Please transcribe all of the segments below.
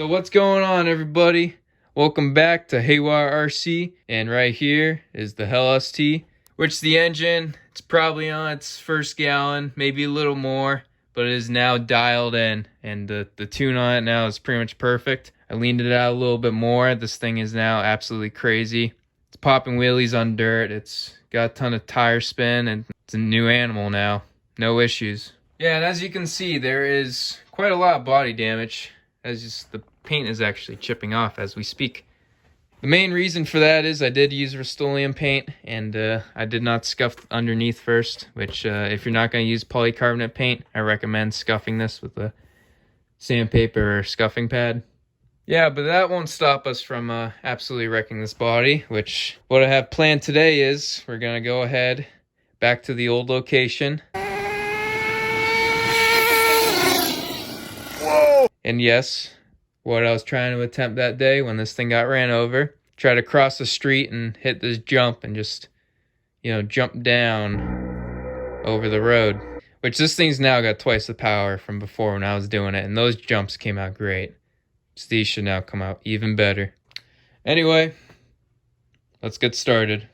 So what's going on, everybody? Welcome back to Haywire RC, and right here is the HelLST, which the engine, it's probably on its first gallon, maybe a little more, but it is now dialed in, and the tune on it now is pretty much perfect. I leaned it out a little bit more. This thing is now absolutely crazy. It's popping wheelies on dirt. It's got a ton of tire spin, and it's a new animal now. No issues. Yeah, and as you can see, there is quite a lot of body damage, as just the paint is actually chipping off as we speak. The main reason for that is I did use Rust-Oleum paint, and I did not scuff underneath first, which if you're not going to use polycarbonate paint, I recommend scuffing this with a sandpaper or scuffing pad. Yeah, but that won't stop us from absolutely wrecking this body, which what I have planned today is we're going to go ahead back to the old location. Whoa! And yes, what I was trying to attempt that day when this thing got ran over, try to cross the street and hit this jump and just, jump down over the road. Which this thing's now got twice the power from before when I was doing it, and those jumps came out great. So these should now come out even better. Anyway, let's get started.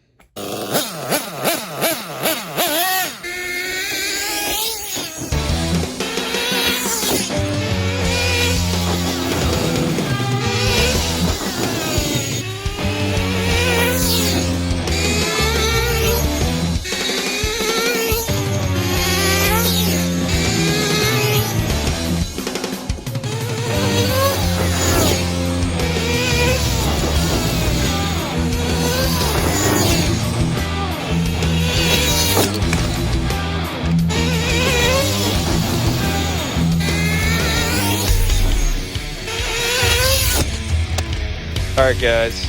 Alright guys,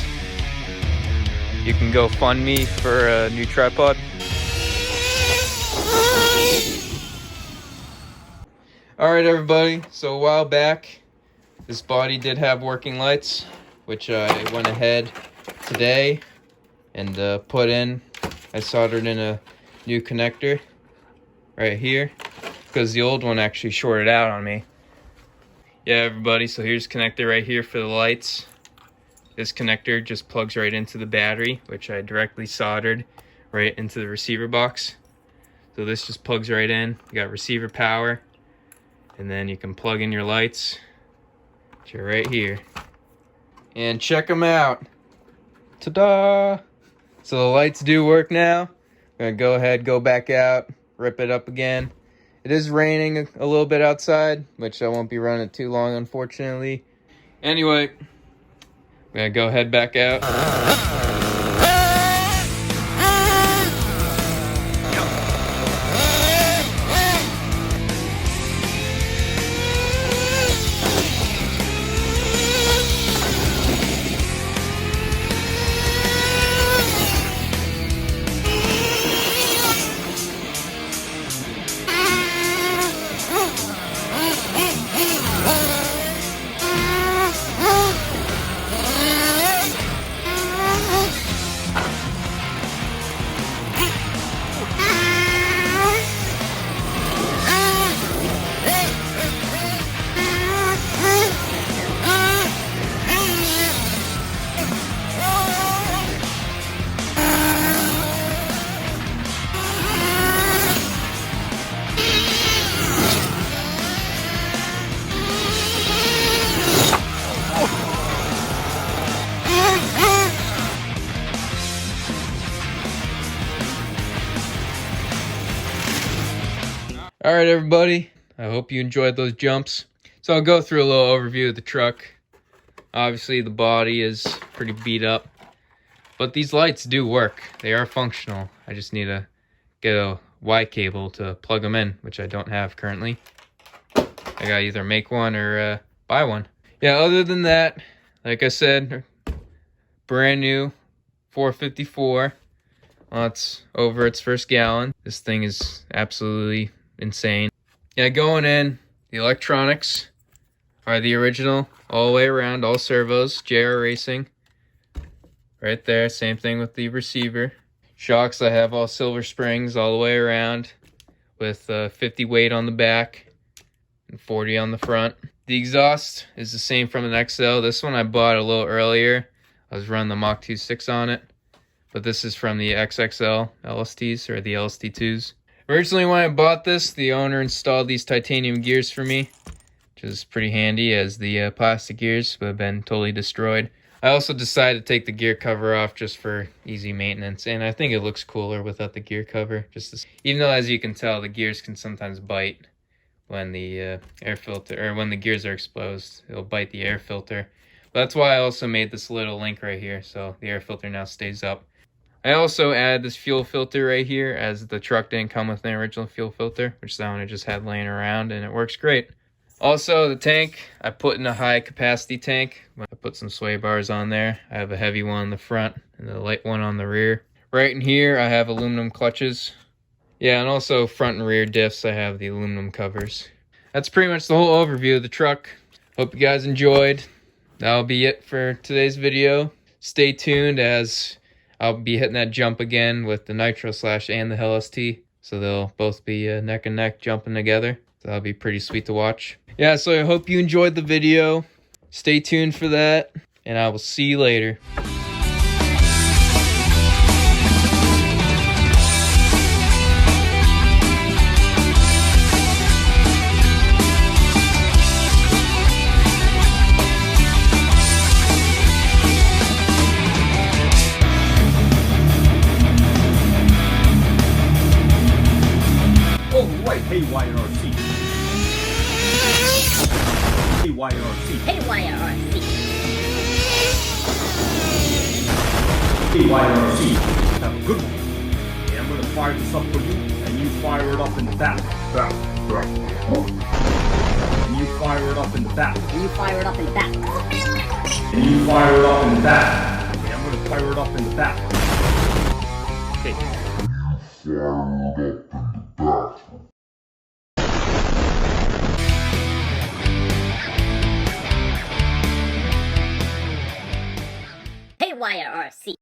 you can go fund me for a new tripod. Alright everybody, so a while back, this body did have working lights, which I went ahead today and put in. I soldered in a new connector right here, because the old one actually shorted out on me. Yeah everybody, so here's a connector right here for the lights. This connector just plugs right into the battery, which I directly soldered right into the receiver box. So this just plugs right in. You got receiver power, and then you can plug in your lights, which are right here. And check them out. Ta-da! So the lights do work now. I'm gonna go ahead, go back out, rip it up again. It is raining a little bit outside, which I won't be running too long, unfortunately. Anyway, I'm gonna go head back out. Alright everybody, I hope you enjoyed those jumps. So I'll go through a little overview of the truck. Obviously the body is pretty beat up, but these lights do work. They are functional. I just need to get a Y cable to plug them in, which I don't have currently. I gotta either make one or buy one. Yeah, other than that, like I said, brand new 454. Well, it's over its first gallon. This thing is absolutely insane. Yeah, going in, the electronics are the original all the way around, all servos, JR Racing. Right there, same thing with the receiver. Shocks, I have all silver springs all the way around with 50 weight on the back and 40 on the front. The exhaust is the same from an XL. This one I bought a little earlier. I was running the Mach 2.6 on it. But this is from the XXL LSTs, or the LST2s. Originally when I bought this, the owner installed these titanium gears for me, which is pretty handy as the plastic gears would have been totally destroyed. I also decided to take the gear cover off just for easy maintenance, and I think it looks cooler without the gear cover. Even though, as you can tell, the gears can sometimes bite when the air filter, or when the gears are exposed. It'll bite the air filter. But that's why I also made this little link right here, so the air filter now stays up. I also added this fuel filter right here, as the truck didn't come with an original fuel filter, which that one I just had laying around, and it works great. Also, the tank, I put in a high capacity tank. I put some sway bars on there. I have a heavy one on the front and a light one on the rear. Right in here, I have aluminum clutches. Yeah, and also front and rear diffs, I have the aluminum covers. That's pretty much the whole overview of the truck. Hope you guys enjoyed. That'll be it for today's video. Stay tuned, as I'll be hitting that jump again with the Nitro and the HelLST. So they'll both be neck and neck jumping together. So that'll be pretty sweet to watch. Yeah, so I hope you enjoyed the video. Stay tuned for that, and I will see you later. HeyYRC. HeyYRC. HeyYRC. HeyYRC. Have a good one. Yeah, I'm gonna fire this up for you, and you fire it up in the back. And you fire it up in the back. And you fire it up in the back. And you fire it up in the back. Okay, I'm gonna fire it up in the back. Okay. Fire it up in the back. HeyYRC.